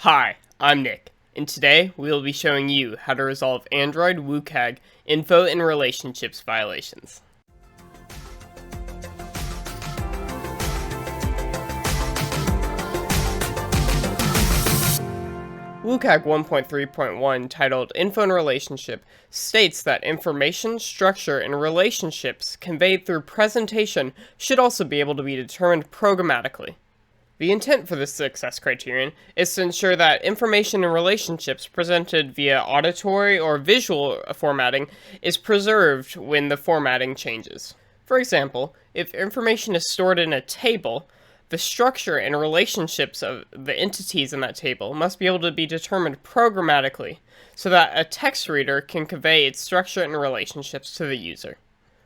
Hi, I'm Nick, and today we will be showing you how to resolve Android WCAG info and relationships violations. WCAG 1.3.1, titled Info and Relationship, states that information, structure, and relationships conveyed through presentation should also be able to be determined programmatically. The intent for this success criterion is to ensure that information and relationships presented via auditory or visual formatting is preserved when the formatting changes. For example, if information is stored in a table, the structure and relationships of the entities in that table must be able to be determined programmatically so that a text reader can convey its structure and relationships to the user.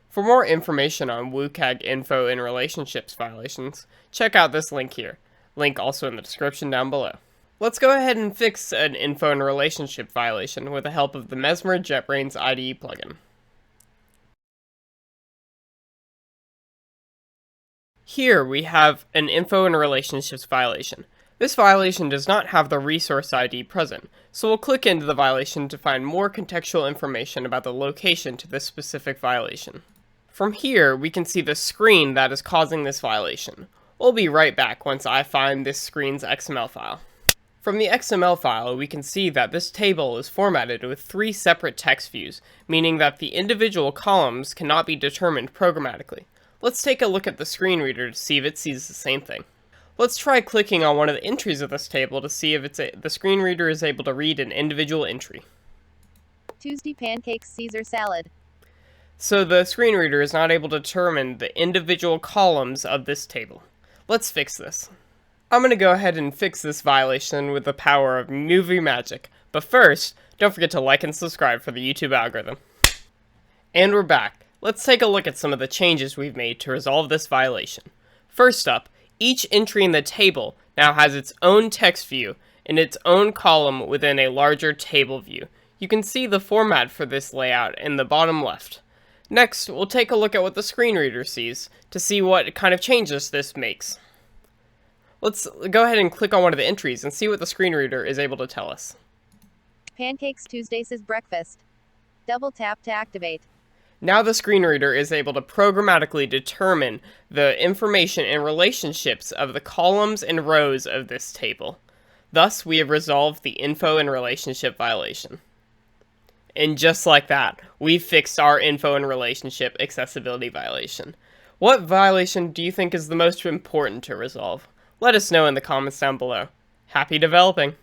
For more information on WCAG info and relationships violations, check out this link here. Link also in the description down below. Let's go ahead and fix an info and relationship violation with the help of the Mesmer JetBrains IDE plugin. Here we have an info and relationships violation. This violation does not have the resource ID present, so we'll click into the violation to find more contextual information about the location to this specific violation. From here, we can see the screen that is causing this violation. We'll be right back once I find this screen's XML file. From the XML file, we can see that this table is formatted with 3 separate text views, meaning that the individual columns cannot be determined programmatically. Let's take a look at the screen reader to see if it sees the same thing. Let's try clicking on one of the entries of this table to see if the screen reader is able to read an individual entry. Tuesday pancakes, Caesar salad. So the screen reader is not able to determine the individual columns of this table. Let's fix this. I'm going to go ahead and fix this violation with the power of movie magic. But first, don't forget to like and subscribe for the YouTube algorithm. And we're back. Let's take a look at some of the changes we've made to resolve this violation. First up, each entry in the table now has its own text view and its own column within a larger table view. You can see the format for this layout in the bottom left. Next, we'll take a look at what the screen reader sees to see what kind of changes this makes. Let's go ahead and click on one of the entries and see what the screen reader is able to tell us. Pancakes Tuesday says breakfast. Double tap to activate. Now the screen reader is able to programmatically determine the information and relationships of the columns and rows of this table. Thus, we have resolved the info and relationship violation. And just like that, we've fixed our info and relationship accessibility violation. What violation do you think is the most important to resolve? Let us know in the comments down below. Happy developing!